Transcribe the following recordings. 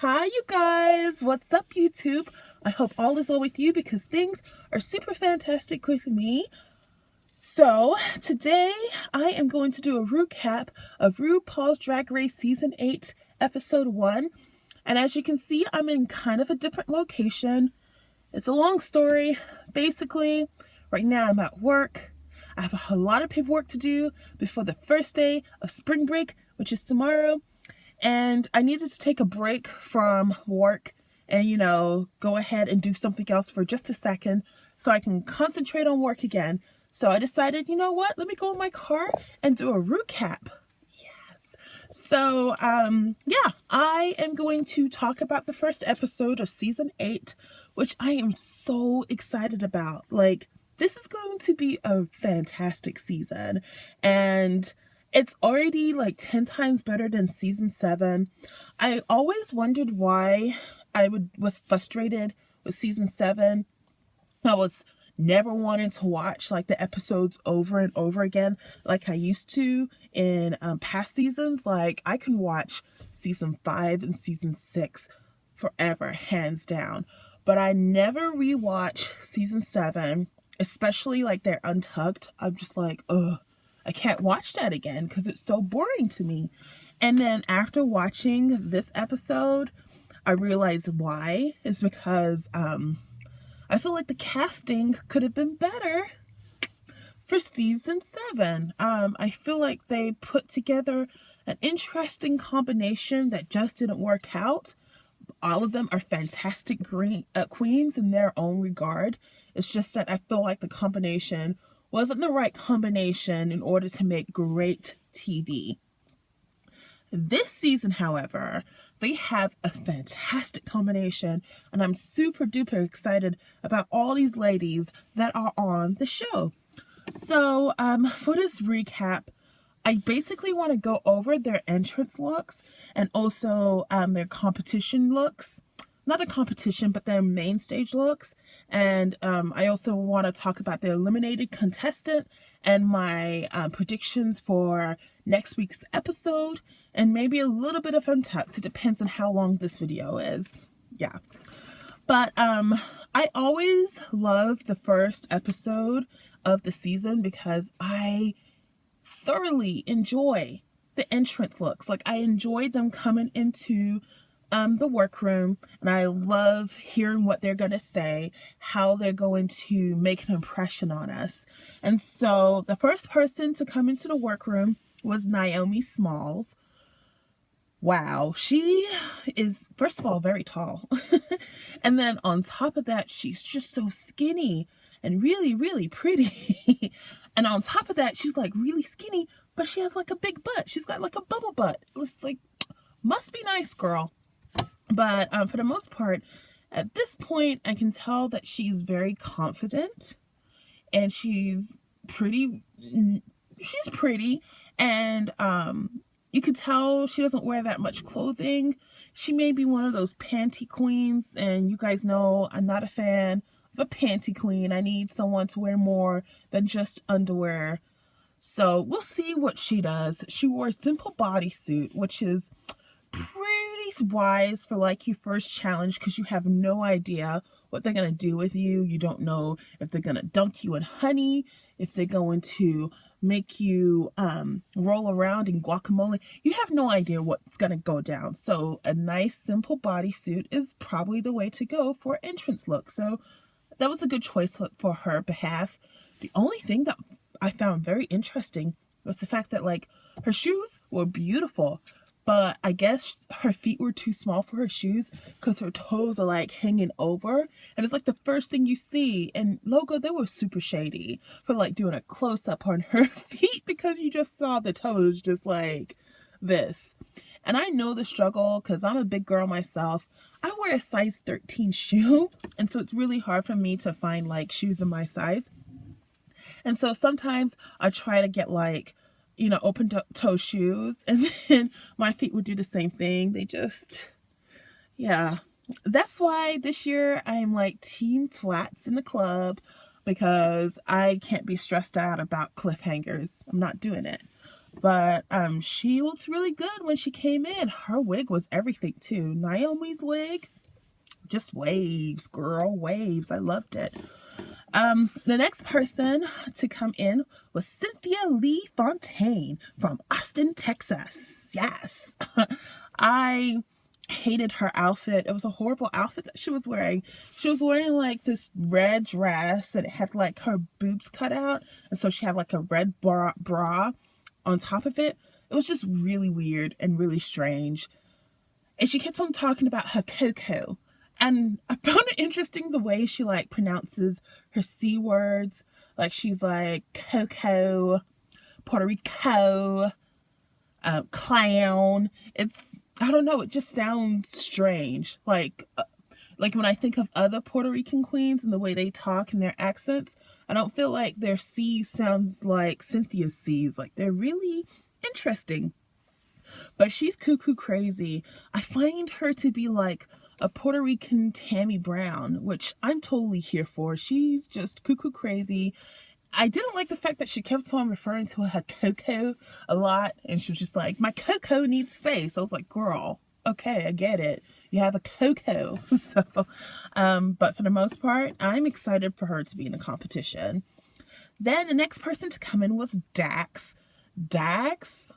Hi, you guys. What's up, YouTube? I hope all is well with you because things are super fantastic with me. So, today I am going to do a recap of RuPaul's Drag Race Season 8, Episode 1. And as you can see, I'm in kind of a different location. It's a long story. Basically, right now I'm at work. I have a lot of paperwork to do before the first day of spring break, which is tomorrow. And I needed to take a break from work and, go ahead and do something else for just a second so I can concentrate on work again. So I decided, you know what? Let me go in my car and do a RuCap. Yes. So, yeah, I am going to talk about the first episode of Season 8, which I am so excited about. Like, this is going to be a fantastic season. And it's already like 10 times better than Season 7. I always wondered why was frustrated with Season 7. I was never wanting to watch like the episodes over and over again like I used to in past seasons. Like I can watch Season 5 and Season 6 forever, hands down. But I never rewatch Season 7, especially like they're untucked. I'm just like, ugh. I can't watch that again because it's so boring to me. And then after watching this episode, I realized why. It's because I feel like the casting could have been better for Season 7. I feel like they put together an interesting combination that just didn't work out. All of them are fantastic queens in their own regard. It's just that I feel like the combination wasn't the right combination in order to make great TV. This season, however, they have a fantastic combination, and I'm super duper excited about all these ladies that are on the show. So, for this recap, I basically want to go over their entrance looks and also their competition looks. Not a competition, but their main stage looks. And I also want to talk about the eliminated contestant and my predictions for next week's episode. And maybe a little bit of Untucked. It depends on how long this video is. Yeah. But I always love the first episode of the season because I thoroughly enjoy the entrance looks. Like I enjoyed them coming into the workroom, and I love hearing what they're going to say, how they're going to make an impression on us. And so the first person to come into the workroom was Naomi Smalls. Wow, she is, first of all, very tall. And then on top of that, she's just so skinny and really, really pretty. And on top of that, she's like really skinny, but she has like a big butt. She's got like a bubble butt. It's like, must be nice, girl. But for the most part, at this point, I can tell that she's very confident and she's pretty. She's pretty, and you can tell she doesn't wear that much clothing. She may be one of those panty queens, and you guys know I'm not a fan of a panty queen. I need someone to wear more than just underwear. So we'll see what she does. She wore a simple bodysuit, which is pretty wise for like your first challenge because you have no idea what they're going to do with you. You don't know if they're going to dunk you in honey, if they're going to make you roll around in guacamole. You have no idea what's going to go down. So a nice simple bodysuit is probably the way to go for entrance look. So that was a good choice for her behalf. The only thing that I found very interesting was the fact that like her shoes were beautiful, but I guess her feet were too small for her shoes because her toes are like hanging over. And it's like the first thing you see. And Logo, they were super shady for like doing a close up on her feet because you just saw the toes just like this. And I know the struggle because I'm a big girl myself. I wear a size 13 shoe. And so it's really hard for me to find like shoes in my size. And so sometimes I try to get like, open toe shoes, and then my feet would do the same thing. They just, yeah. That's why this year I am like team flats in the club because I can't be stressed out about cliffhangers. I'm not doing it. But she looked really good when she came in. Her wig was everything too. Naomi's wig, just waves, girl, waves. I loved it. The next person to come in was Cynthia Lee Fontaine from Austin, Texas. Yes. I hated her outfit. It was a horrible outfit that she was wearing. She was wearing like this red dress and it had like her boobs cut out. And so she had like a red bra on top of it. It was just really weird and really strange. And she kept on talking about her cocoa. And I found it interesting the way she like pronounces her C words. Like she's like Coco, Puerto Rico, clown. I don't know, it just sounds strange. Like when I think of other Puerto Rican queens and the way they talk and their accents, I don't feel like their C sounds like Cynthia's C's. Like they're really interesting. But she's cuckoo crazy. I find her to be like a Puerto Rican Tammy Brown, which I'm totally here for. She's just cuckoo crazy. I didn't like the fact that she kept on referring to her cocoa a lot. And she was just like, my cocoa needs space. I was like, girl, okay, I get it. You have a cocoa. So, but for the most part, I'm excited for her to be in a competition. Then the next person to come in was Dax. Dax,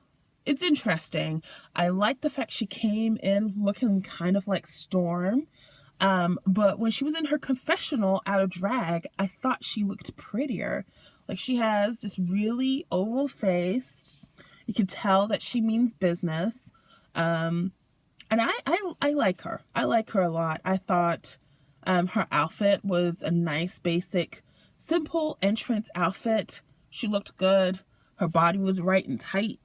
it's interesting. I like the fact she came in looking kind of like Storm. But when she was in her confessional out of drag, I thought she looked prettier. Like she has this really oval face. You can tell that she means business. And I like her. I like her a lot. I thought her outfit was a nice, basic, simple entrance outfit. She looked good. Her body was right and tight.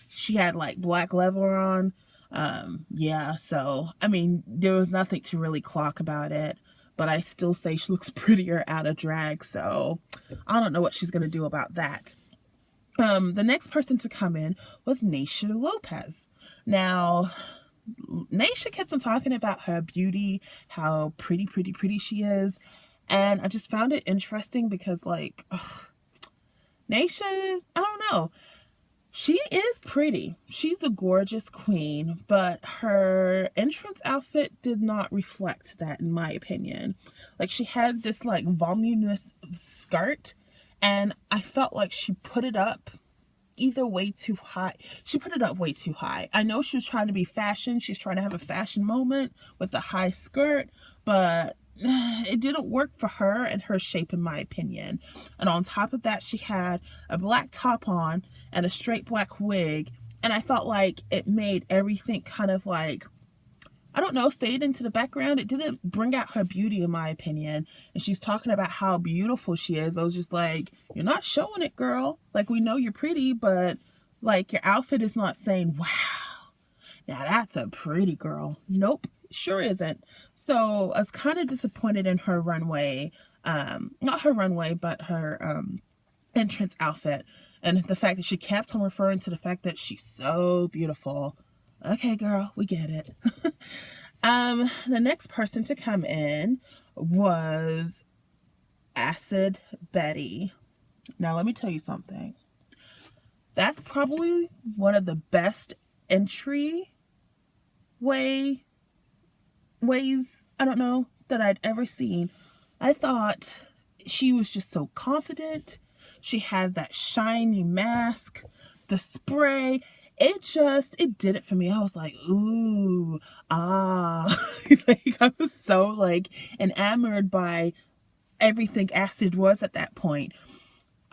She had like black leather on. Yeah, so I mean, there was nothing to really clock about it, but I still say she looks prettier out of drag, so I don't know what she's gonna do about that. The next person to come in was Naysha Lopez. Now, Naysha kept on talking about her beauty, how pretty she is, and I just found it interesting because like, Naysha, I don't know. She is pretty. She's a gorgeous queen, but her entrance outfit did not reflect that, in my opinion. Like, she had this, like, voluminous skirt, and I felt like she put it up either way too high. She put it up way too high. I know she was trying to be fashion. She's trying to have a fashion moment with the high skirt, but it didn't work for her and her shape, in my opinion. And on top of that, she had a black top on and a straight black wig, and I felt like it made everything kind of like, I don't know, fade into the background. It didn't bring out her beauty, in my opinion. And she's talking about how beautiful she is. I was just like, you're not showing it, girl. Like, we know you're pretty, but like your outfit is not saying, wow, now that's a pretty girl. Nope, sure isn't. So I was kind of disappointed in her runway, not her runway, but her entrance outfit. And the fact that she kept on referring to the fact that she's so beautiful. Okay, girl, we get it. The next person to come in was Acid Betty. Now, let me tell you something. That's probably one of the best entry ways, I don't know, that I'd ever seen. I thought she was just so confident. She had that shiny mask, the spray. It did it for me. I was like, ooh, ah. Like, I was so like enamored by everything Acid was at that point.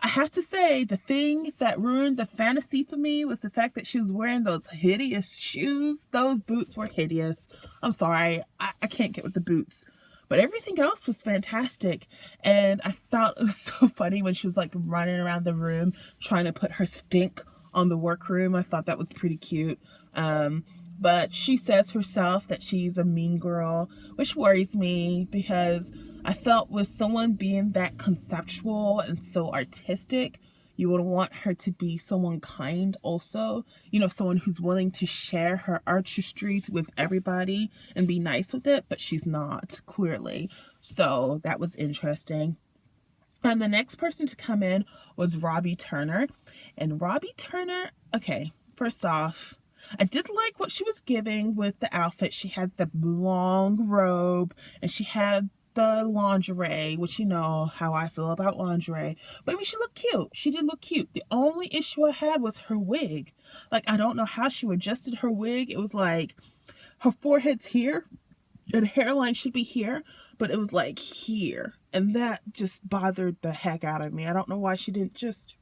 I have to say, the thing that ruined the fantasy for me was the fact that she was wearing those hideous shoes. Those boots were hideous. I'm sorry, I can't get with the boots. But everything else was fantastic. And I thought it was so funny when she was like running around the room trying to put her stink on the workroom. I thought that was pretty cute. But she says herself that she's a mean girl, which worries me because I felt with someone being that conceptual and so artistic, you would want her to be someone kind also. You know, someone who's willing to share her artistry with everybody and be nice with it, but she's not, clearly. So that was interesting. And the next person to come in was Robbie Turner. And Robbie Turner, okay, first off, I did like what she was giving with the outfit. She had the long robe and she had the lingerie, which you know how I feel about lingerie. But I mean, she looked cute. She did look cute. The only issue I had was her wig. Like, I don't know how she adjusted her wig. It was like her forehead's here and the hairline should be here, but it was like here. And that just bothered the heck out of me. I don't know why she didn't just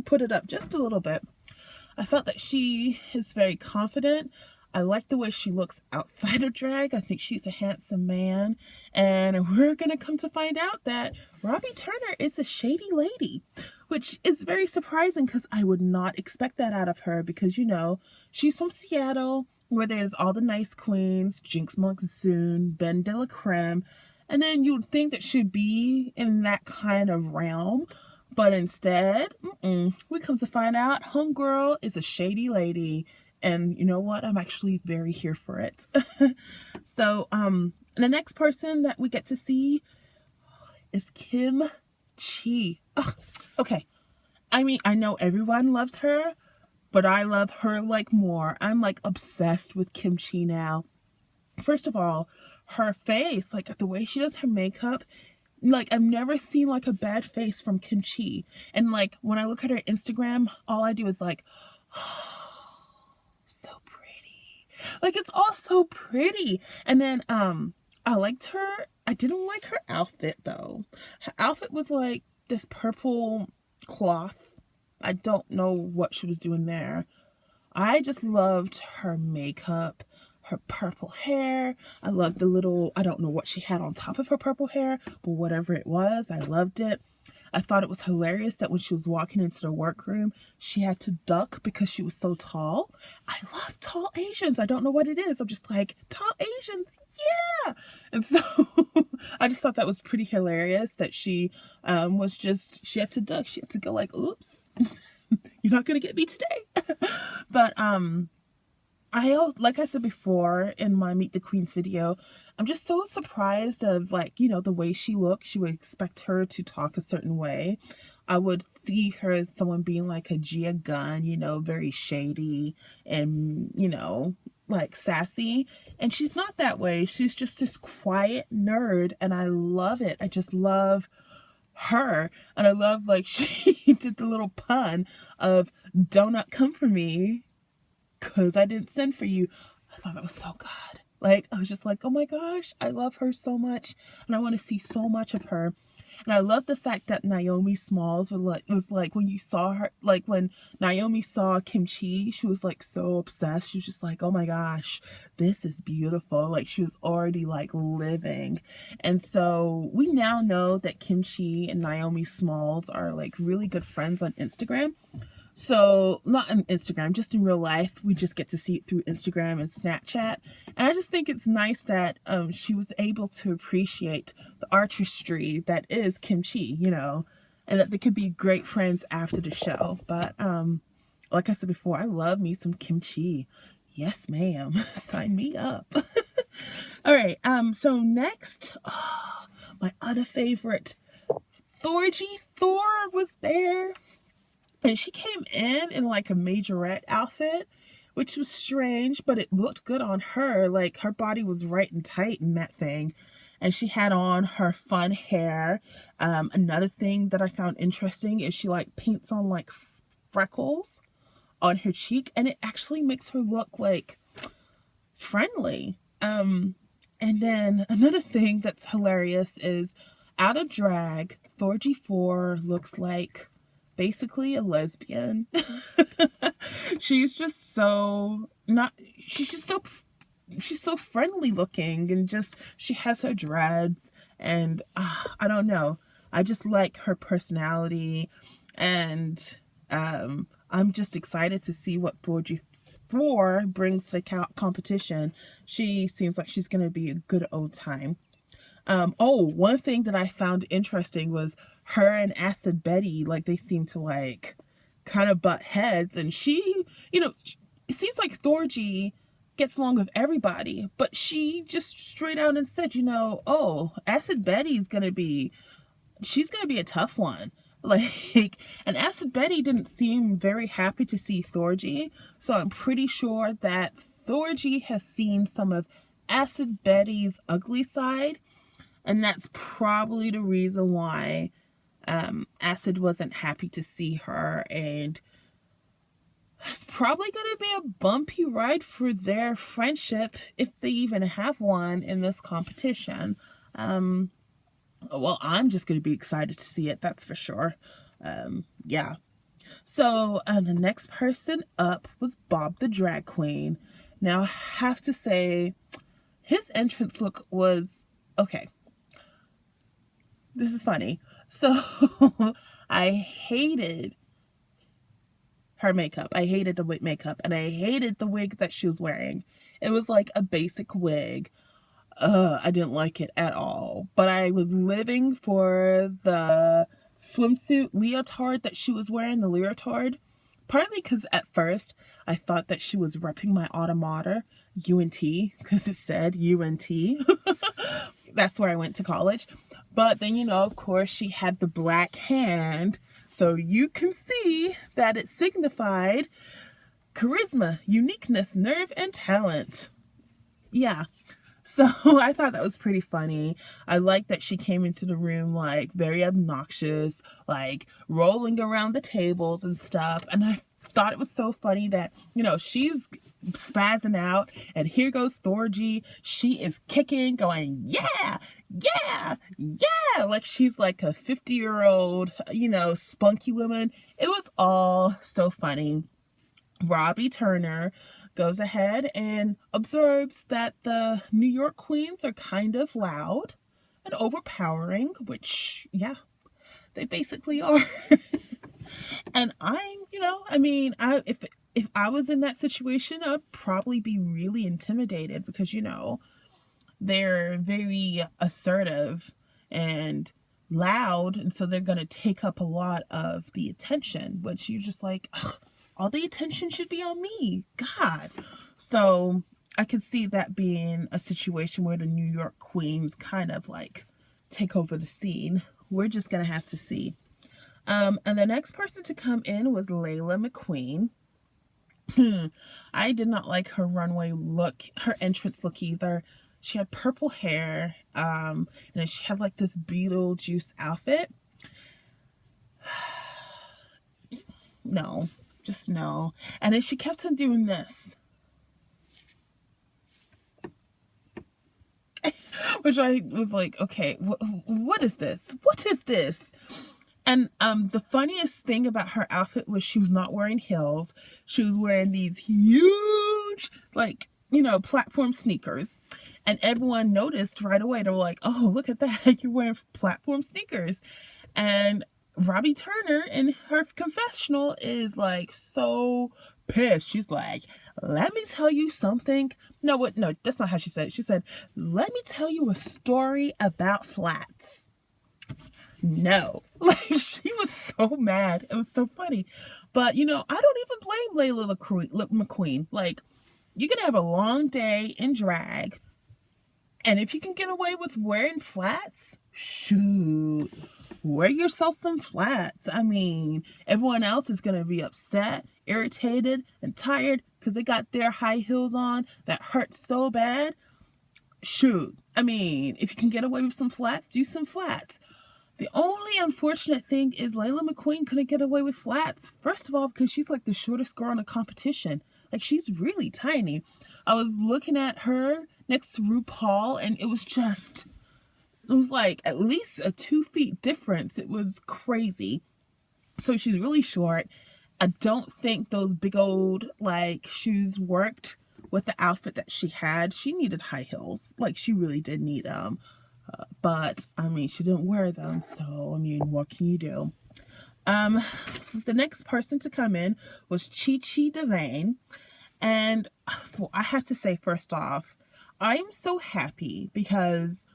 put it up just a little bit. I felt that she is very confident. I like the way she looks outside of drag. I think she's a handsome man. And we're going to come to find out that Robbie Turner is a shady lady, which is very surprising because I would not expect that out of her because, you know, she's from Seattle where there's all the nice queens, Jinx Monsoon, Ben de la Creme. And then you'd think that she'd be in that kind of realm. But instead, we come to find out homegirl is a shady lady. And you know what? I'm actually very here for it. So, the next person that we get to see is Kim Chi. Ugh, okay. I mean, I know everyone loves her, but I love her like more. I'm like obsessed with Kim Chi now. First of all, her face, like the way she does her makeup, like I've never seen like a bad face from Kim Chi. And like when I look at her Instagram, all I do is like, oh, so pretty. Like it's all so pretty. And then I liked her. I didn't like her outfit though. Her outfit was like this purple cloth. I don't know what she was doing there. I just loved her makeup, her purple hair. I loved the little, I don't know what she had on top of her purple hair, but whatever it was, I loved it. I thought it was hilarious that when she was walking into the workroom, she had to duck because she was so tall. I love tall Asians. I don't know what it is. I'm just like, tall Asians, yeah. And so I just thought that was pretty hilarious that she she had to duck. She had to go like, oops, you're not going to get me today. But like I said before in my Meet the Queens video, I'm just so surprised of like, you know, the way she looks. You would expect her to talk a certain way. I would see her as someone being like a Gia Gunn, you know, very shady and, you know, like sassy. And she's not that way. She's just this quiet nerd and I love it. I just love her. And I love like she did the little pun of "Donut come for me, 'cause I didn't send for you." I thought that was so good. Like, I was just like, oh my gosh, I love her so much. And I want to see so much of her. And I love the fact that Naomi Smalls was like when you saw her, like when Naomi saw Kim Chi, she was like so obsessed. She was just like, oh my gosh, this is beautiful. Like she was already like living. And so we now know that Kim Chi and Naomi Smalls are like really good friends on Instagram. So not on Instagram, just in real life, we just get to see it through Instagram and Snapchat. And I just think it's nice that she was able to appreciate the artistry that is Kim Chi, you know, and that they could be great friends after the show. But like I said before, I love me some Kim Chi. Yes, ma'am. Sign me up. All right. So next, my other favorite, Thorgy Thor was there. And she came in like a majorette outfit, which was strange, but it looked good on her. Like her body was right and tight in that thing. And she had on her fun hair. Another thing that I found interesting is she like paints on like freckles on her cheek. And it actually makes her look like friendly. And then another thing that's hilarious is out of drag, Thorgy 4 looks like basically a lesbian. She's just so she's so friendly looking and just she has her dreads and I don't know, I just like her personality and I'm just excited to see what Thorgy 4 brings to the competition. She seems like she's gonna be a good old time. One thing that I found interesting was her and Acid Betty, like they seem to like kind of butt heads, and she, you know, it seems like Thorgy gets along with everybody, but she just straight out and said, you know, oh, Acid Betty's gonna be she's going to be a tough one. Like, and Acid Betty didn't seem very happy to see Thorgy, so I'm pretty sure that Thorgy has seen some of Acid Betty's ugly side, and that's probably the reason why Acid wasn't happy to see her, and it's probably going to be a bumpy ride for their friendship, if they even have one, in this competition. Well, I'm just going to be excited to see it, that's for sure. Yeah. So the next person up was Bob the Drag Queen. Now, I have to say, his entrance look was okay. This is funny. So I hated her makeup. I hated the makeup, and I hated the wig that she was wearing. It was like a basic wig. I didn't like it at all. But I was living for the swimsuit leotard that she was wearing, the leotard. Partly because at first I thought that she was repping my alma mater, UNT, because it said UNT. That's where I went to college. But then, you know, of course, she had the black hand. So you can see that it signified charisma, uniqueness, nerve, and talent. Yeah. So I thought that was pretty funny. I like that she came into the room like very obnoxious, like rolling around the tables and stuff. And I thought it was so funny that, you know, she's spazzing out, and here goes Thorgy. She is kicking, going, yeah, yeah, yeah. Like she's like a 50-year-old, you know, spunky woman. It was all so funny. Robbie Turner goes ahead and observes that the New York queens are kind of loud and overpowering, which, yeah, they basically are. And I'm, you know, I mean, if I was in that situation, I'd probably be really intimidated because, you know, they're very assertive and loud, and so they're going to take up a lot of the attention, which you're just like, ugh, all the attention should be on me. God. So I could see that being a situation where the New York queens kind of like take over the scene. We're just going to have to see. And the next person to come in was Layla McQueen. I did not like her runway look, her entrance look either. She had purple hair, and then she had like this Beetlejuice outfit. No, just no. And then she kept on doing this. Which I was like, okay, what is this? What is this? And the funniest thing about her outfit was she was not wearing heels. She was wearing these huge, like, you know, platform sneakers. And everyone noticed right away. They were like, oh, look at that. You're wearing platform sneakers. And Robbie Turner in her confessional is like so pissed. She's like, let me tell you something. No, that's not how she said it. She said, let me tell you a story about flats. No. Like, she was so mad. It was so funny. But, you know, I don't even blame Layla McQueen. Like, you're going to have a long day in drag. And if you can get away with wearing flats, shoot, wear yourself some flats. I mean, everyone else is going to be upset, irritated, and tired because they got their high heels on that hurt so bad. Shoot. I mean, if you can get away with some flats, do some flats. The only unfortunate thing is Layla McQueen couldn't get away with flats. First of all, because she's like the shortest girl in the competition. Like, she's really tiny. I was looking at her next to RuPaul, and it was like at least a 2 feet difference. It was crazy. So she's really short. I don't think those big old, like, shoes worked with the outfit that she had. She needed high heels. Like, she really did need them. But, I mean, she didn't wear them, so, I mean, what can you do? The next person to come in was Chi Chi DeVayne. And, well, I have to say, first off, I'm so happy because,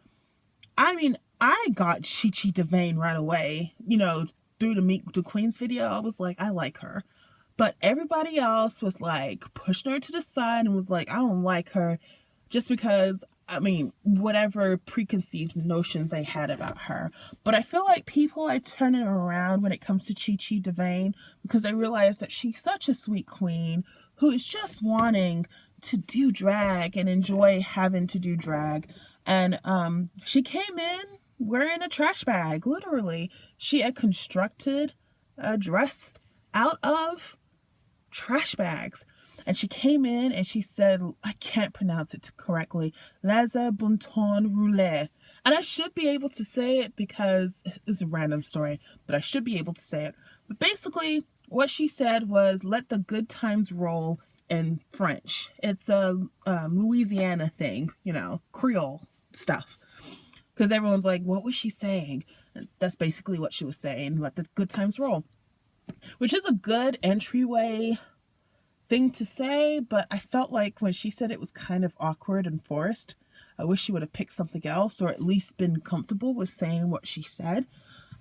I mean, I got Chi Chi DeVayne right away. You know, through the Meet the Queens video, I was like, I like her. But everybody else was, like, pushing her to the side and was like, I don't like her. Just because I mean, whatever preconceived notions they had about her. But I feel like people are turning around when it comes to Chi Chi DeVayne, because they realize that she's such a sweet queen who is just wanting to do drag and enjoy having to do drag. And she came in wearing a trash bag, literally. She had constructed a dress out of trash bags. And she came in and she said, I can't pronounce it correctly, Laza Bonton Roulette. And I should be able to say it because it's a random story, but I should be able to say it. But basically, what she said was, let the good times roll in French. It's a Louisiana thing, you know, Creole stuff. Because everyone's like, what was she saying? And that's basically what she was saying, let the good times roll. Which is a good entryway thing to say, but I felt like when she said it was kind of awkward and forced. I wish she would have picked something else, or at least been comfortable with saying what she said.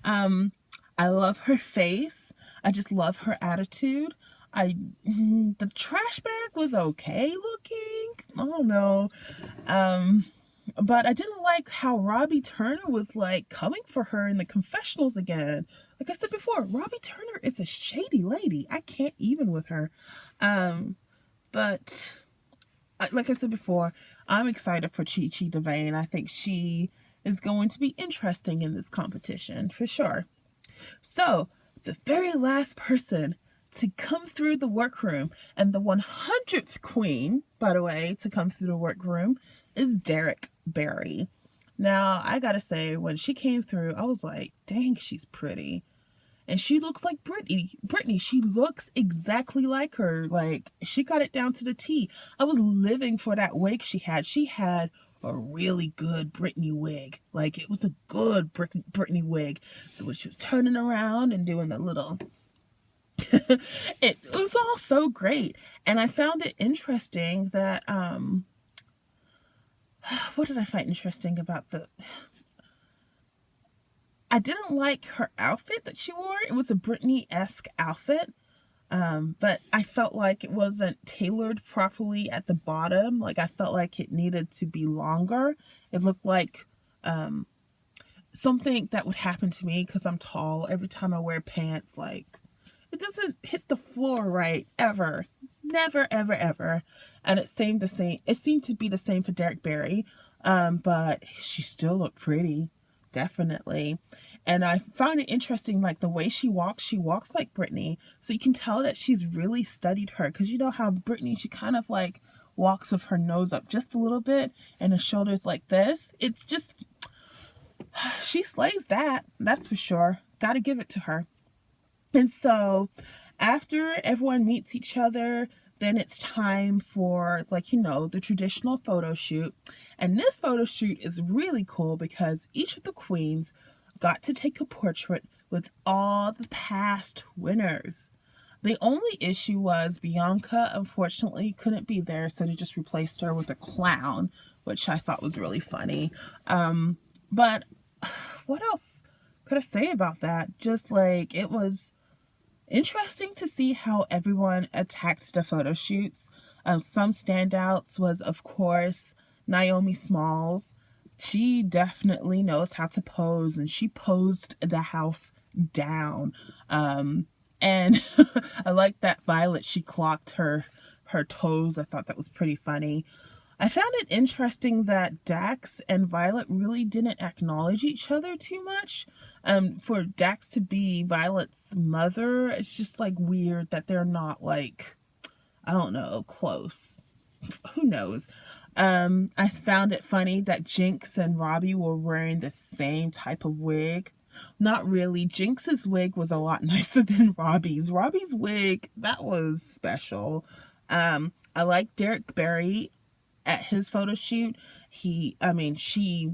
I love her face. I just love her attitude. The trash bag was okay looking. I don't know. But I didn't like how Robbie Turner was like coming for her in the confessionals again. Like I said before, Robbie Turner is a shady lady. I can't even with her. But like I said before, I'm excited for Chi Chi DeVayne. I think she is going to be interesting in this competition for sure. So the very last person to come through the workroom, and the 100th queen, by the way, to come through the workroom, is Derek Barry. Now, I gotta say, when she came through, I was like, dang, she's pretty. And she looks like Britney. She looks exactly like her. Like, she got it down to the T. I was living for that wig she had. She had a really good Britney wig. Like, it was a good Britney wig. So when she was turning around and doing the little... it was all so great. And I found it interesting that... what did I find interesting about I didn't like her outfit that she wore. It was a Britney-esque outfit. But I felt like it wasn't tailored properly at the bottom. Like, I felt like it needed to be longer. It looked like something that would happen to me because I'm tall. Every time I wear pants, like, it doesn't hit the floor right, ever. Never, ever, ever. And it seemed to be the same for Derek Barry. But she still looked pretty. Definitely. And I found it interesting, like the way she walks like Britney. So you can tell that she's really studied her. Because you know how Britney, she kind of like walks with her nose up just a little bit and her shoulders like this. It's just, she slays that. That's for sure. Gotta give it to her. And so after everyone meets each other, then it's time for, like, you know, the traditional photo shoot. And this photo shoot is really cool because each of the queens got to take a portrait with all the past winners. The only issue was Bianca, unfortunately, couldn't be there, so they just replaced her with a clown, which I thought was really funny. But what else could I say about that? Just like, it was interesting to see how everyone attacked the photo shoots. Some standouts was, of course, Naomi Smalls. She definitely knows how to pose, and she posed the house down. And I like that Violet, she clocked her toes. I thought that was pretty funny. I found it interesting that Dax and Violet really didn't acknowledge each other too much. For Dax to be Violet's mother, it's just like weird that they're not, like, I don't know, close. Who knows? I found it funny that Jinx and Robbie were wearing the same type of wig. Not really. Jinx's wig was a lot nicer than Robbie's. Robbie's wig, that was special. I like Derek Barry at his photo shoot. She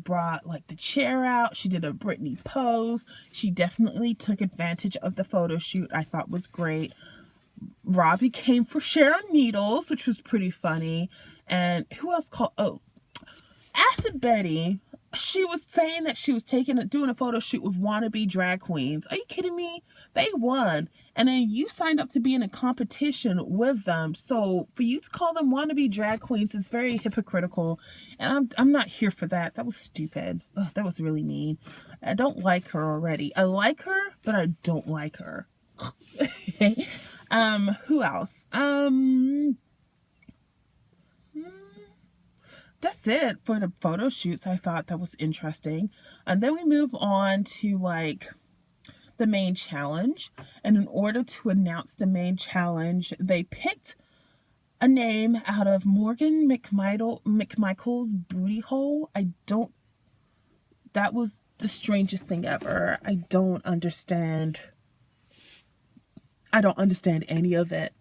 brought like the chair out. She did a Britney pose. She definitely took advantage of the photo shoot. I thought was great. Robbie came for Sharon Needles, which was pretty funny. And who else called? Oh, Acid Betty. she was saying that she was doing a photo shoot with wannabe drag queens. Are you kidding me? They won. And then you signed up to be in a competition with them. So for you to call them wannabe drag queens is very hypocritical. And I'm not here for that. That was stupid. Ugh, that was really mean. I don't like her already. I like her, but I don't like her. Who else? That's it for the photo shoots. I thought that was interesting. And then we move on to like the main challenge. And in order to announce the main challenge, they picked a name out of Morgan McMichael's booty hole. That was the strangest thing ever. I don't understand any of it.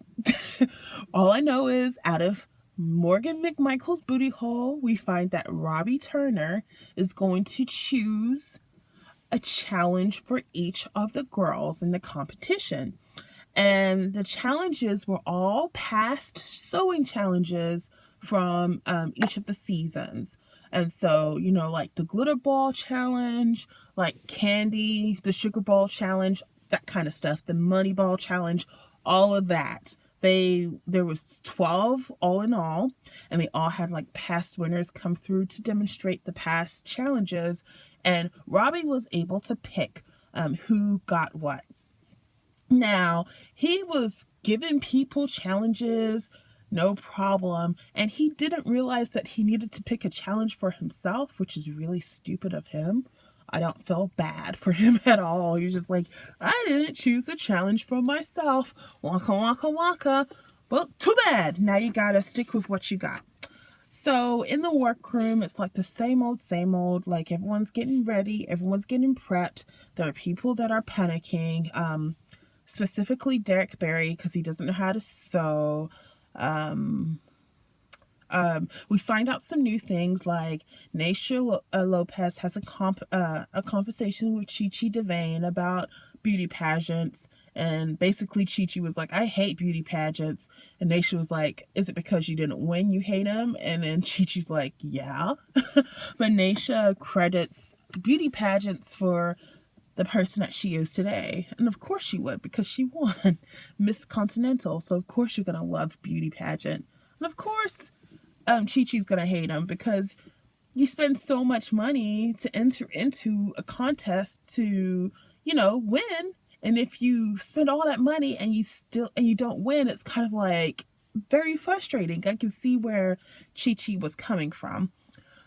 All I know is out of Morgan McMichael's booty hole, we find that Robbie Turner is going to choose a challenge for each of the girls in the competition. And the challenges were all past sewing challenges from each of the seasons. And so, you know, like the glitter ball challenge, like candy, the sugar ball challenge, that kind of stuff, the money ball challenge, all of that. There was 12 all in all, and they all had like past winners come through to demonstrate the past challenges, and Robbie was able to pick who got what. Now, he was giving people challenges, no problem, and he didn't realize that he needed to pick a challenge for himself, which is really stupid of him. I don't feel bad for him at all. He's just like, I didn't choose a challenge for myself. Waka, waka, waka. Well, too bad. Now you gotta stick with what you got. So in the workroom, it's like the same old, like everyone's getting ready, everyone's getting prepped. There are people that are panicking, specifically Derek Barry, because he doesn't know how to sew. We find out some new things, like Naisha Lopez has a conversation with Chi Chi DeVane about beauty pageants, and basically Chi Chi was like, I hate beauty pageants, and Naisha was like, is it because you didn't win you hate them? And then Chi Chi's like, yeah. But Naisha credits beauty pageants for the person that she is today, and of course she would, because she won Miss Continental, so of course you're gonna love beauty pageant. And of course Chi-Chi's gonna hate him, because you spend so much money to enter into a contest to, you know, win. And if you spend all that money and you don't win, it's kind of like very frustrating. I can see where Chi-Chi was coming from.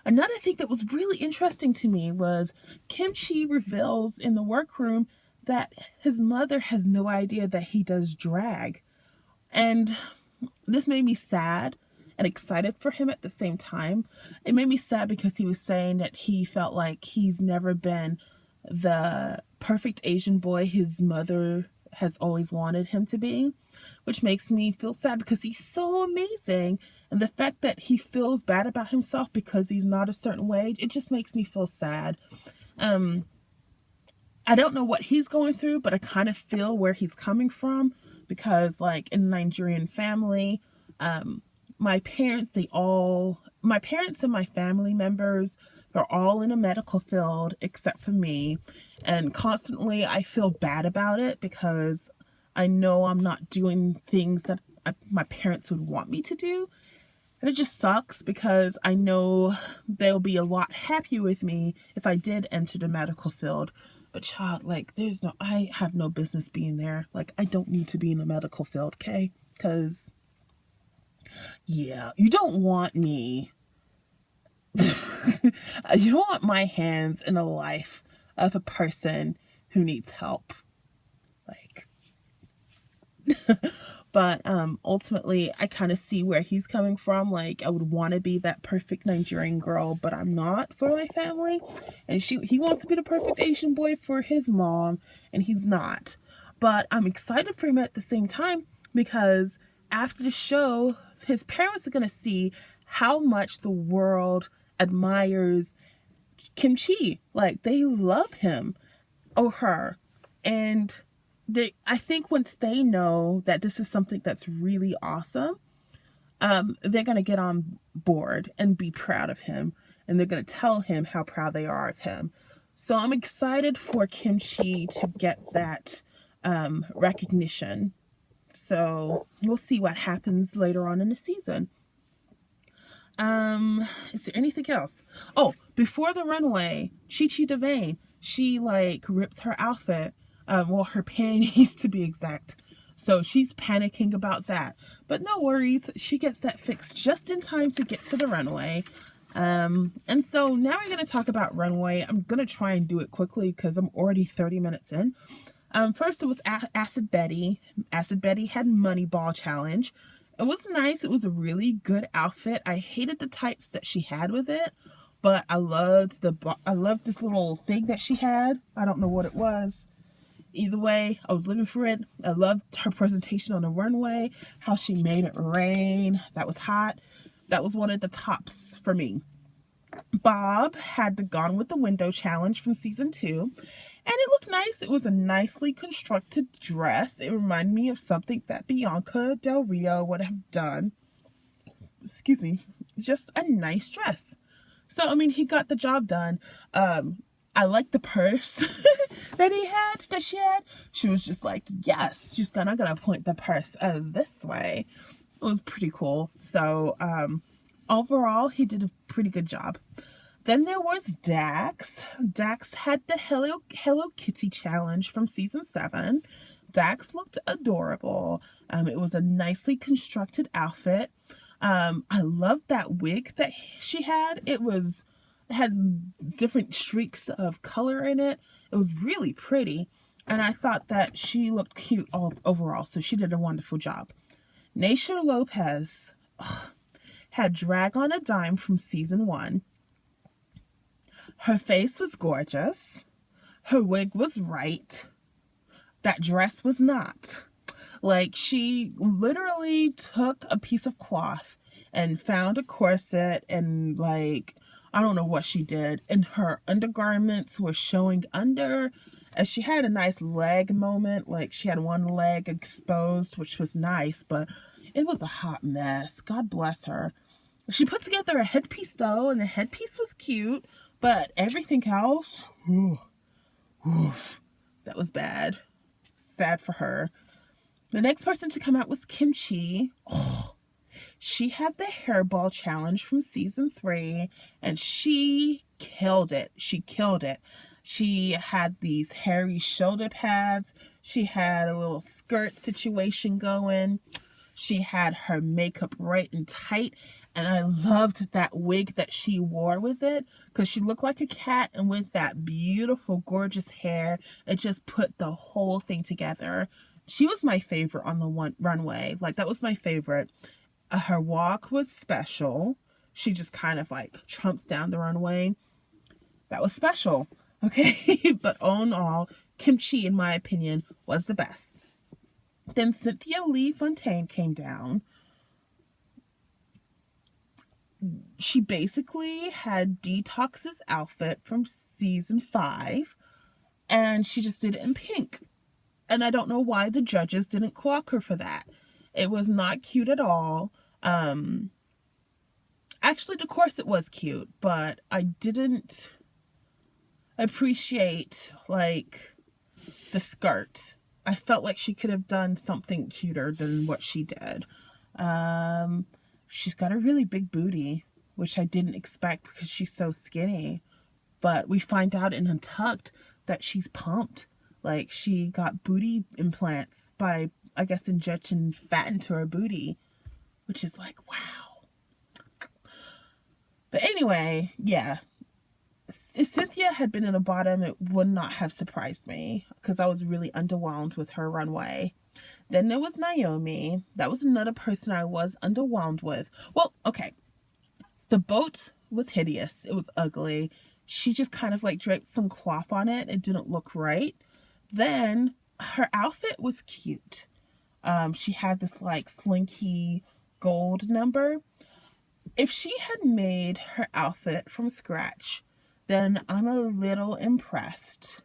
Another thing that was really interesting to me was Kim Chi reveals in the workroom that his mother has no idea that he does drag. And this made me sad and excited for him at the same time. It made me sad because he was saying that he felt like he's never been the perfect Asian boy his mother has always wanted him to be, which makes me feel sad because he's so amazing. And the fact that he feels bad about himself because he's not a certain way, it just makes me feel sad. I don't know what he's going through, but I kind of feel where he's coming from, because like in a Nigerian family, my parents and my family members, they're all in a medical field except for me. And constantly I feel bad about it because I know I'm not doing things that my parents would want me to do. And it just sucks because I know they'll be a lot happier with me if I did enter the medical field. But child, like, I have no business being there. Like, I don't need to be in the medical field, okay? Because, yeah, you don't want me. You don't want my hands in the life of a person who needs help. Like, but ultimately I kind of see where he's coming from. Like, I would want to be that perfect Nigerian girl, but I'm not for my family. And he wants to be the perfect Asian boy for his mom, and he's not. But I'm excited for him at the same time, because after the show, his parents are going to see how much the world admires Kim Chi. Like, they love him or her. And I think once they know that this is something that's really awesome, they're going to get on board and be proud of him. and they're going to tell him how proud they are of him. So I'm excited for Kim Chi to get that recognition. So we'll see what happens later on in the season. Is there anything else? Oh, before the runway, Chi Chi DeVayne, she like rips her outfit, well, her panties to be exact. So she's panicking about that. But no worries, she gets that fixed just in time to get to the runway. And so now we're going to talk about runway. I'm going to try and do it quickly because I'm already 30 minutes in. First it was Acid Betty. Acid Betty had Moneyball Challenge. It was nice. It was a really good outfit. I hated the tights that she had with it, but I loved this little thing that she had. I don't know what it was. Either way, I was living for it. I loved her presentation on the runway, how she made it rain. That was hot. That was one of the tops for me. Bob had the Gone with the Window challenge from season 2, and it looked nice. It was a nicely constructed dress. It reminded me of something that Bianca Del Rio would have done. Excuse me. Just a nice dress. So, I mean, he got the job done. I like the purse that she had. She was just like, yes, she's gonna point the purse this way. It was pretty cool. So, overall, he did a pretty good job. Then there was Dax. Dax had the Hello Kitty challenge from season 7. Dax looked adorable. It was a nicely constructed outfit. I loved that wig that she had. It had different streaks of color in it. It was really pretty. And I thought that she looked cute overall. So she did a wonderful job. Naysha Lopez had Drag on a Dime from season 1. Her face was gorgeous. Her wig was right. That dress was not. Like, she literally took a piece of cloth and found a corset and, like, I don't know what she did. And her undergarments were showing under. And she had a nice leg moment. Like, she had one leg exposed, which was nice, but it was a hot mess. God bless her. She put together a headpiece, though, and the headpiece was cute. But everything else, that was bad. Sad for her. The next person to come out was Kim Chi. Oh, she had the hairball challenge from season 3, and she killed it. She killed it. She had these hairy shoulder pads. She had a little skirt situation going. She had her makeup right and tight. And I loved that wig that she wore with it because she looked like a cat, and with that beautiful, gorgeous hair, it just put the whole thing together. She was my favorite on the runway. Like, that was my favorite. Her walk was special. She just kind of like trumps down the runway. That was special. Okay. But all in all, Kim Chi, in my opinion, was the best. Then Cynthia Lee Fontaine came down. She basically had Detox's outfit from season 5, and she just did it in pink. And I don't know why the judges didn't clock her for that. It was not cute at all. Actually, the corset was cute, but I didn't appreciate, like, the skirt. I felt like she could have done something cuter than what she did. She's got a really big booty, which I didn't expect because she's so skinny. But we find out in Untucked that she's pumped. Like, she got booty implants by, I guess, injecting fat into her booty, which is like, wow. But anyway, yeah. If Cynthia had been in the bottom, it would not have surprised me because I was really underwhelmed with her runway. Then there was Naomi. That was another person I was underwhelmed with. Well, okay. The boat was hideous. It was ugly. She just kind of like draped some cloth on it. It didn't look right. Then her outfit was cute. She had this like slinky gold number. If she had made her outfit from scratch, then I'm a little impressed.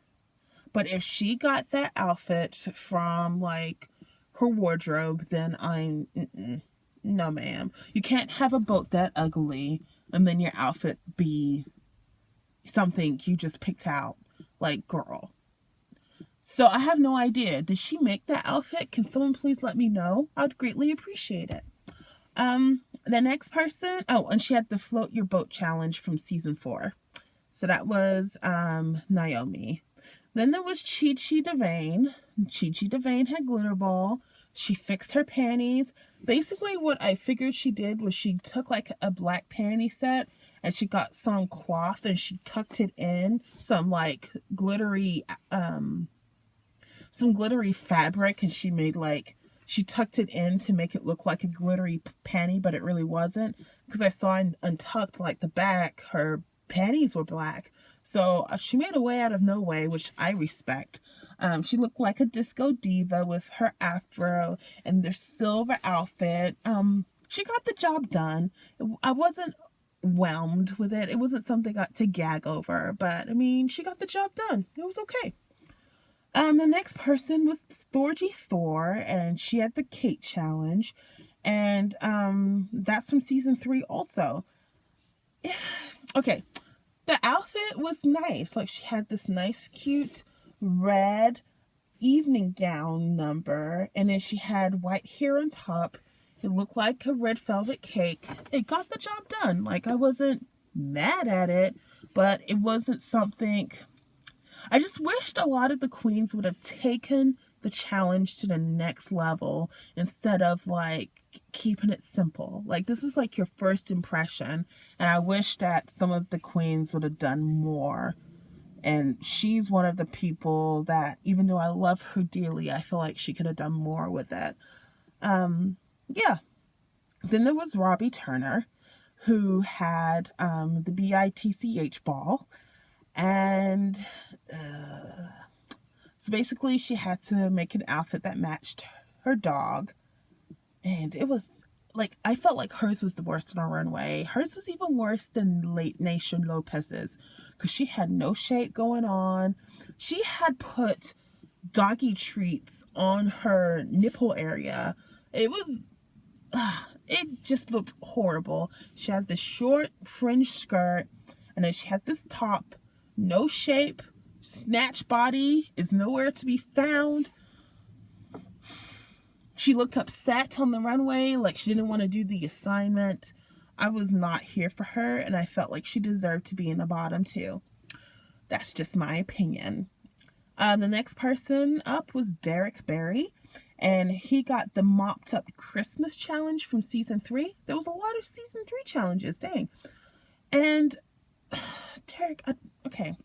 But if she got that outfit from, like, her wardrobe, then no, ma'am. You can't have a boat that ugly. and then your outfit be something you just picked out. Like, girl. So I have no idea. Did she make that outfit? Can someone please let me know? I'd greatly appreciate it. The next person, oh, and she had the float your boat challenge from season 4. So that was Naomi. Then there was Chi Chi Devane. Chi Chi Devane had glitter ball. She fixed her panties. Basically what I figured she did was she took like a black panty set and she got some cloth and she tucked it in some like glittery fabric, and she made like, she tucked it in to make it look like a glittery panty, but it really wasn't, because I saw untucked like the back, her panties were black. So she made a way out of no way, which I respect. She looked like a disco diva with her afro and their silver outfit. She got the job done. I wasn't whelmed with it. It wasn't something I got to gag over, but I mean, she got the job done. It was okay. The next person was Thorgy Thor, and she had the Kate challenge, and that's from season 3 also. Okay, the outfit was nice. Like, she had this nice, cute red evening gown number, and then she had white hair on top. It looked like a red velvet cake. It got the job done. Like, I wasn't mad at it, but it wasn't something... I just wished a lot of the queens would have taken the challenge to the next level instead of like keeping it simple. Like, this was like your first impression, and I wish that some of the queens would have done more. And she's one of the people that, even though I love her dearly, I feel like she could have done more with it. Yeah. Then there was Robbie Turner, who had the BITCH ball. And so basically she had to make an outfit that matched her dog. And it was like, I felt like hers was the worst on our runway. Hers was even worse than Late Nation Lopez's, because she had no shape going on. She had put doggy treats on her nipple area. It was, it just looked horrible. She had this short fringe skirt, and then she had this top. No shape, snatch body is nowhere to be found. She looked upset on the runway, like she didn't want to do the assignment. I was not here for her, and I felt like she deserved to be in the bottom too. That's just my opinion. The next person up was Derek Barry, and he got the mopped up Christmas challenge from season 3. There was a lot of season 3 challenges, dang. And Derek, okay,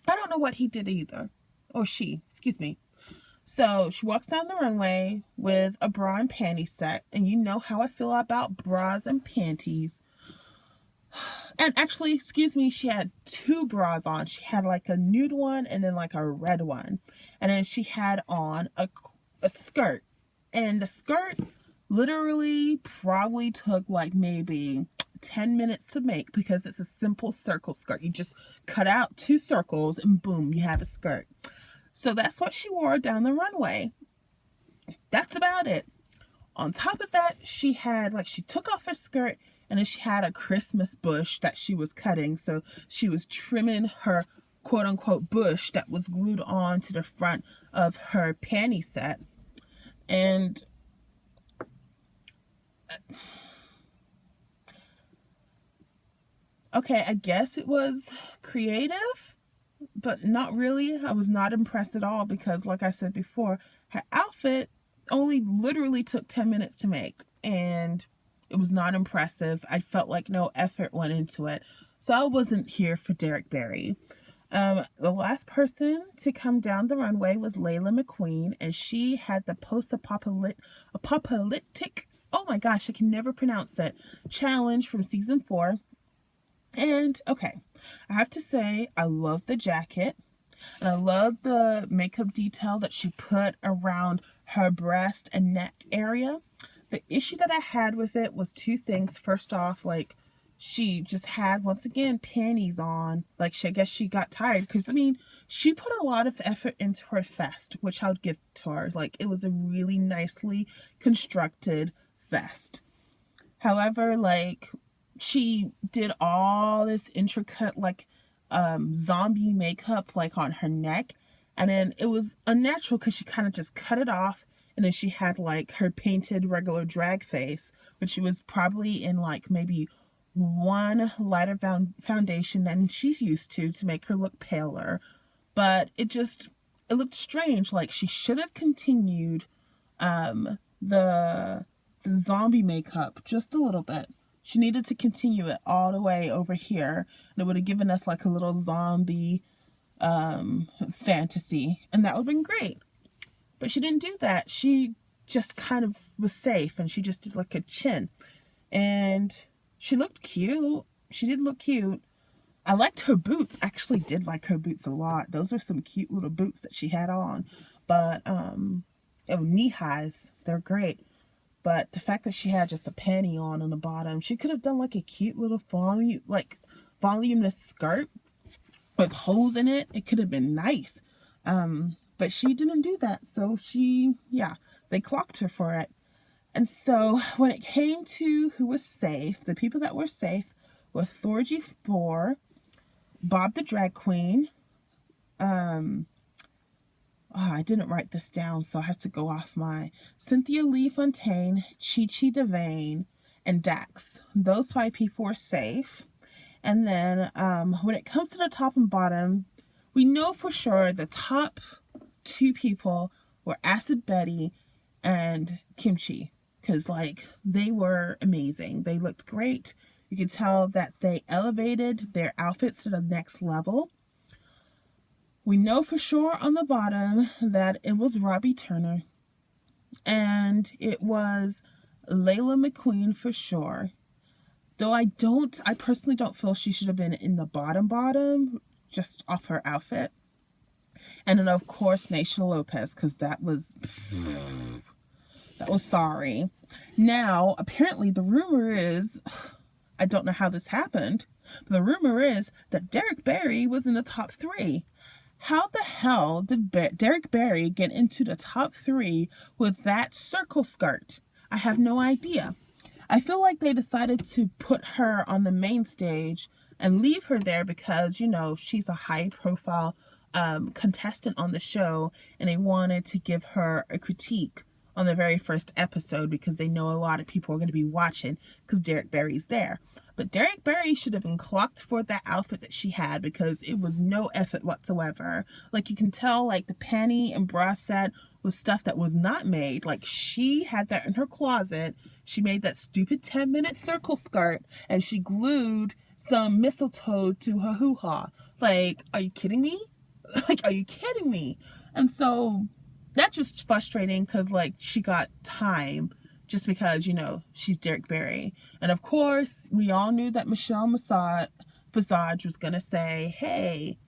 I don't know what he did either, or she, excuse me. So she walks down the runway with a bra and panty set, and you know how I feel about bras and panties. And actually, excuse me, she had 2 bras on. She had like a nude one and then like a red one, and then she had on a skirt, and the skirt literally probably took like maybe 10 minutes to make, because it's a simple circle skirt. You just cut out 2 circles and boom, you have a skirt. So that's what she wore down the runway. That's about it. On top of that, she had like, she took off her skirt, and then she had a Christmas bush that she was cutting. So she was trimming her quote unquote bush that was glued on to the front of her panty set. And okay, I guess it was creative, but not really. I was not impressed at all, because like I said before, her outfit only literally took 10 minutes to make, and it was not impressive. I felt like no effort went into it. So I wasn't here for Derek Barry. The last person to come down the runway was Layla McQueen, and she had the post-apocalyptic, oh my gosh, I can never pronounce it, challenge from season 4. And okay, I have to say, I love the jacket, and I love the makeup detail that she put around her breast and neck area. The issue that I had with it was 2 things. First off, like, she just had, once again, panties on. Like, I guess she got tired, because, I mean, she put a lot of effort into her vest, which I would give to her. Like, it was a really nicely constructed vest. However, like, she did all this intricate, like, zombie makeup, like, on her neck. And then it was unnatural because she kind of just cut it off. And then she had, like, her painted regular drag face, which was probably in, like, maybe one lighter foundation than she's used to make her look paler. But it looked strange. Like, she should have continued the zombie makeup just a little bit. She needed to continue it all the way over here, and it would have given us like a little zombie fantasy, and that would have been great. But she didn't do that. She just kind of was safe, and she just did like a chin, and she looked cute. She did look cute. I liked her boots. I actually did like her boots a lot. Those were some cute little boots that she had on. But knee highs, they're great. But the fact that she had just a panty on the bottom, she could have done like a cute little voluminous skirt with holes in it. It could have been nice. But she didn't do that. So they clocked her for it. And so when it came to who was safe, the people that were safe were Thorgy 4, Bob the Drag Queen. I didn't write this down, so I have to go off my Cynthia Lee Fontaine, Chi Chi DeVane, and Dax. Those 5 people were safe. And then when it comes to the top and bottom, we know for sure the top 2 people were Acid Betty and Kimchi, because like they were amazing. They looked great. You could tell that they elevated their outfits to the next level. We know for sure on the bottom that it was Robbie Turner, and it was Layla McQueen for sure. Though I personally don't feel she should have been in the bottom, just off her outfit. And then of course Naisha Lopez, because that was sorry. Now apparently the rumor is, I don't know how this happened, but the rumor is that Derek Barry was in the top 3. How the hell did Derek Barry get into the top 3 with that circle skirt? I have no idea. I feel like they decided to put her on the main stage and leave her there because, you know, she's a high profile contestant on the show, and they wanted to give her a critique on the very first episode because they know a lot of people are going to be watching because Derek Barry's there. But Derek Barry should have been clocked for that outfit that she had because it was no effort whatsoever. Like, you can tell, like, the panty and bra set was stuff that was not made. Like, she had that in her closet. She made that stupid 10-minute circle skirt, and she glued some mistletoe to her hoo-ha. Like, are you kidding me? Like, are you kidding me? And so that's just frustrating because, like, she got time just because, you know, she's Derek Barry. And of course, we all knew that Michelle Visage was going to say, hey,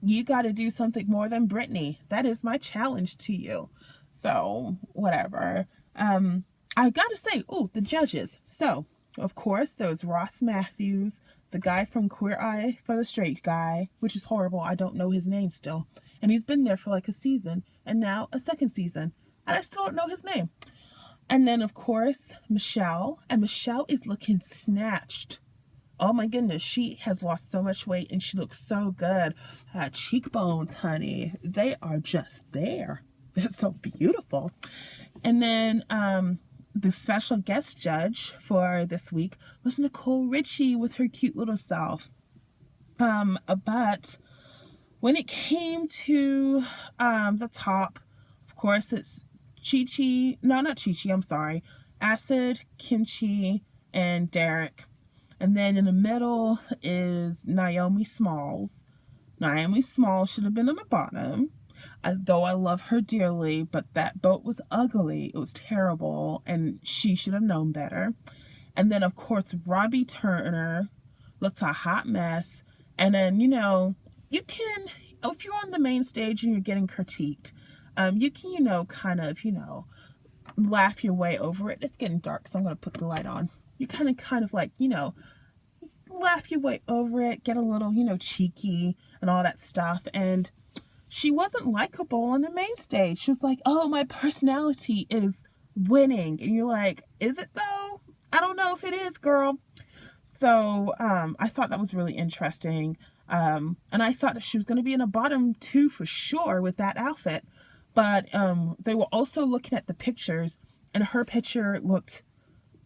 you got to do something more than Britney. That is my challenge to you. So, whatever. I got to say, the judges. So, of course, there was Ross Matthews, the guy from Queer Eye for the Straight Guy, which is horrible. I don't know his name still. And he's been there for like a season, and now a second season. And I still don't know his name. And then, of course, Michelle. And Michelle is looking snatched. Oh my goodness, she has lost so much weight and she looks so good. Her cheekbones, honey, they are just there. They're so beautiful. And then the special guest judge for this week was Nicole Richie with her cute little self. But when it came to the top, of course, it's Acid, Kimchi, and Derek. And then in the middle is Naomi Smalls. Naomi Smalls should have been on the bottom, though I love her dearly, but that boat was ugly. It was terrible, and she should have known better. And then, of course, Robbie Turner looked a hot mess. And then, you know, you can, if you're on the main stage and you're getting critiqued, you can, you know, kind of, you know, laugh your way over it. It's getting dark, so I'm going to put the light on. You kind of like, you know, laugh your way over it, get a little, you know, cheeky and all that stuff. And she wasn't likable on the main stage. She was like, oh, my personality is winning. And you're like, is it though? I don't know if it is, girl. So I thought that was really interesting. And I thought that she was going to be in a bottom two for sure with that outfit. But they were also looking at the pictures, and her picture looked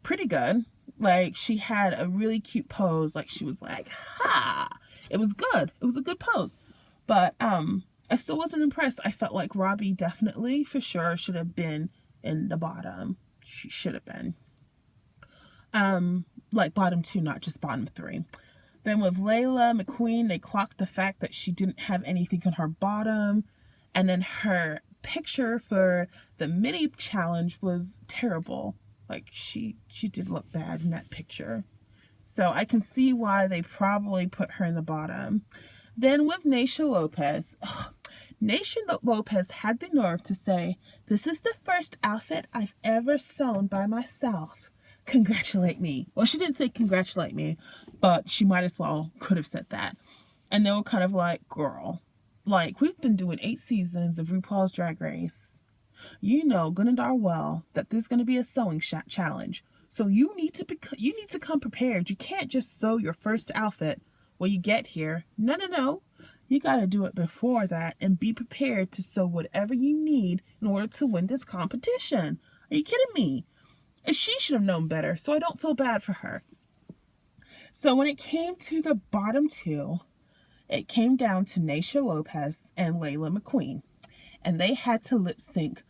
pretty good. Like, she had a really cute pose. Like, she was like, ha! It was good. It was a good pose. But I still wasn't impressed. I felt like Robbie definitely, for sure, should have been in the bottom. She should have been. Like bottom two, not just bottom three. Then with Layla McQueen, they clocked the fact that she didn't have anything on her bottom. And then her picture for the mini challenge was terrible. Like, she did look bad in that picture. So I can see why they probably put her in the bottom. Then with Naysha Lopez. Naysha Lopez had the nerve to say, "This is the first outfit I've ever sewn by myself. Congratulate me." Well, she didn't say congratulate me, but she might as well could have said that. And they were kind of like, girl, like, we've been doing 8 seasons of RuPaul's Drag Race. You know good and darn well that there's going to be a sewing challenge. So you need to come prepared. You can't just sew your first outfit when you get here. No. You got to do it before that and be prepared to sew whatever you need in order to win this competition. Are you kidding me? And she should have known better, so I don't feel bad for her. So when it came to the bottom two, it came down to Naysha Lopez and Layla McQueen. And they had to lip sync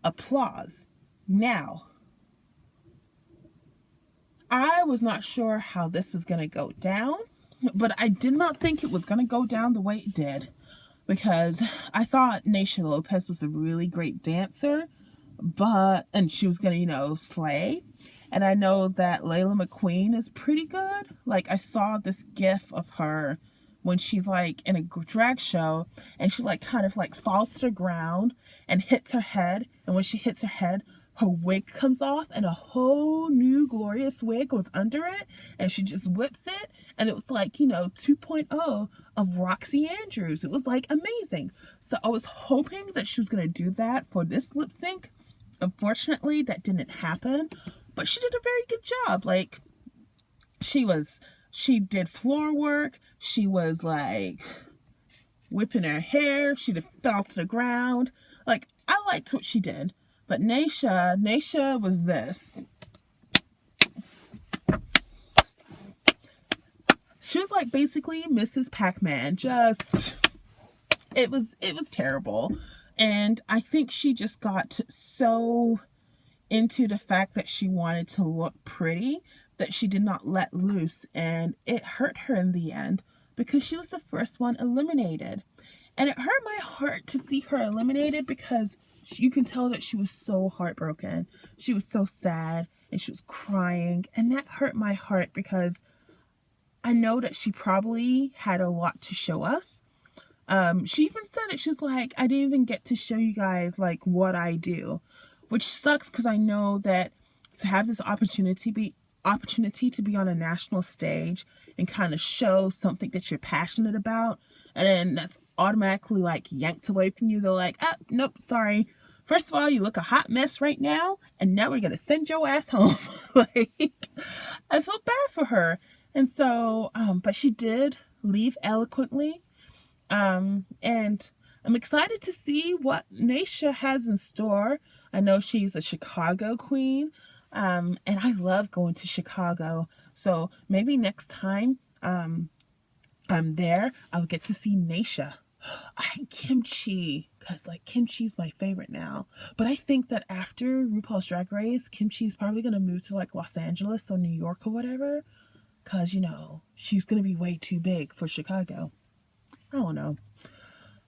Applause. Now, I was not sure how this was going to go down, but I did not think it was going to go down the way it did, because I thought Naysha Lopez was a really great dancer, and she was going to, slay. And I know that Layla McQueen is pretty good. Like, I saw this gif of her when she's like in a drag show, and she like kind of like falls to the ground and hits her head. And when she hits her head, her wig comes off and a whole new glorious wig goes under it, and she just whips it. And it was like, 2.0 of Roxy Andrews. It was like amazing. So I was hoping that she was going to do that for this lip sync. Unfortunately, that didn't happen, but she did a very good job. Like, she did floor work. She was like whipping her hair. She fell to the ground. Like, I liked what she did. But Naysha was this. She was like basically Mrs. Pac-Man. It was terrible. And I think she just got so into the fact that she wanted to look pretty that she did not let loose, and it hurt her in the end because she was the first one eliminated. And it hurt my heart to see her eliminated because you can tell that she was so heartbroken. She was so sad and she was crying, and that hurt my heart because I know that she probably had a lot to show us. She even said it. She was like, I didn't even get to show you guys like what I do, which sucks because I know that to have this opportunity to be on a national stage and kind of show something that you're passionate about, and then that's automatically like yanked away from you. They're like, oh, nope, sorry. First of all, you look a hot mess right now, and now we're going to send your ass home. Like, I felt bad for her. And so, but she did leave eloquently. And I'm excited to see what Naysha has in store. I know she's a Chicago queen. And I love going to Chicago. So maybe next time I'm there, I'll get to see Naysha. I kimchi, because like kimchi's my favorite now. But I think that after RuPaul's Drag Race, kimchi's probably going to move to like Los Angeles or New York or whatever. Because, she's going to be way too big for Chicago. I don't know.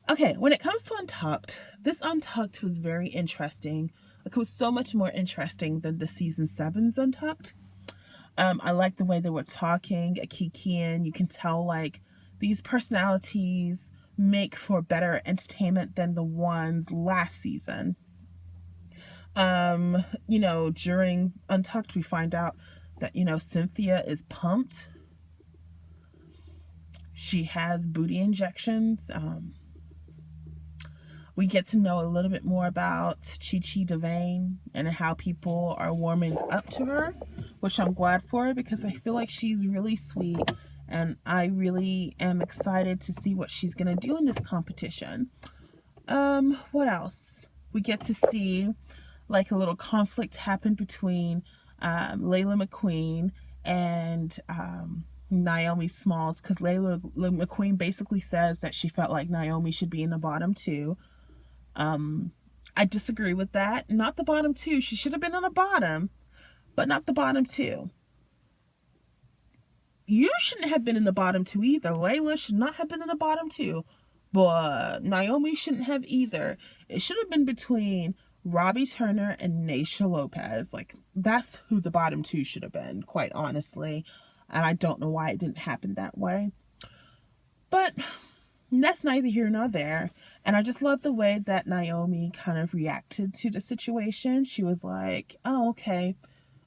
Okay, when it comes to Untucked, this Untucked was very interesting. Like, it was so much more interesting than the season 7's Untucked. I like the way they were talking, Akikian. You can tell, like, these personalities make for better entertainment than the ones last season. During Untucked, we find out that, Cynthia is pumped. She has booty injections. We get to know a little bit more about Chi Chi Devane and how people are warming up to her, which I'm glad for because I feel like she's really sweet and I really am excited to see what she's going to do in this competition. What else? We get to see like a little conflict happen between Layla McQueen and Naomi Smalls, because Layla McQueen basically says that she felt like Naomi should be in the bottom two. I disagree with that. Not the bottom two. She should have been on the bottom, but not the bottom two. You shouldn't have been in the bottom two either. Layla should not have been in the bottom two, but Naomi shouldn't have either. It should have been between Robbie Turner and Naysha Lopez. Like, that's who the bottom two should have been, quite honestly. And I don't know why it didn't happen that way. But that's neither here nor there. And I just love the way that Naomi kind of reacted to the situation. She was like, oh, okay.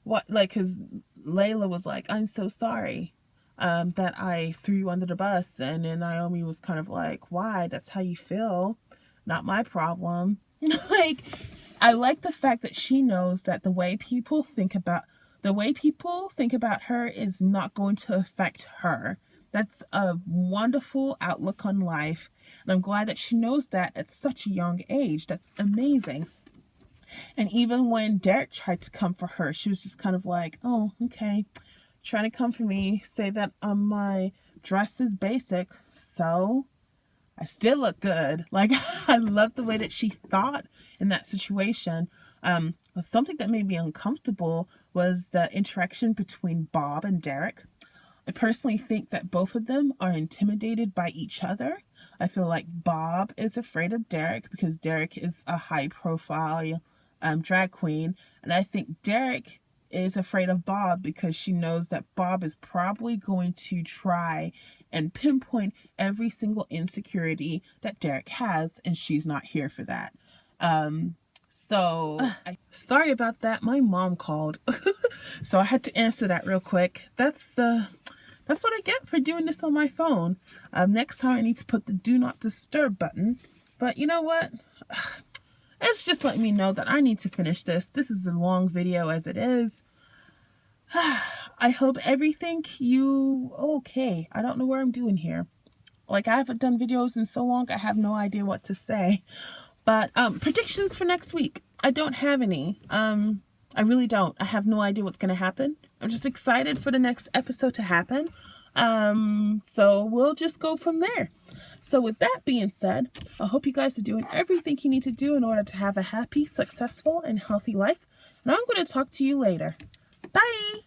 What, like, because Layla was like, I'm so sorry that I threw you under the bus. And then Naomi was kind of like, why? That's how you feel. Not my problem. Like, I like the fact that she knows that the way people think about her is not going to affect her. That's a wonderful outlook on life. And I'm glad that she knows that at such a young age. That's amazing. And even when Derek tried to come for her, she was just kind of like, oh, okay. Trying to come for me, say that my dress is basic, so I still look good. Like, I love the way that she thought in that situation. Something that made me uncomfortable was the interaction between Bob and Derek. I personally think that both of them are intimidated by each other. I feel like Bob is afraid of Derek because Derek is a high-profile drag queen. And I think Derek is afraid of Bob because she knows that Bob is probably going to try and pinpoint every single insecurity that Derek has, and she's not here for that. Sorry about that. My mom called. So I had to answer that real quick. That's what I get for doing this on my phone. Next time I need to put the do not disturb button. But you know what? It's just letting me know that I need to finish this. This is a long video as it is. I hope everything okay. I don't know what I'm doing here. Like, I haven't done videos in so long, I have no idea what to say. But predictions for next week. I don't have any. I really don't. I have no idea what's going to happen. I'm just excited for the next episode to happen. So we'll just go from there. So with that being said, I hope you guys are doing everything you need to do in order to have a happy, successful, and healthy life. And I'm going to talk to you later. Bye!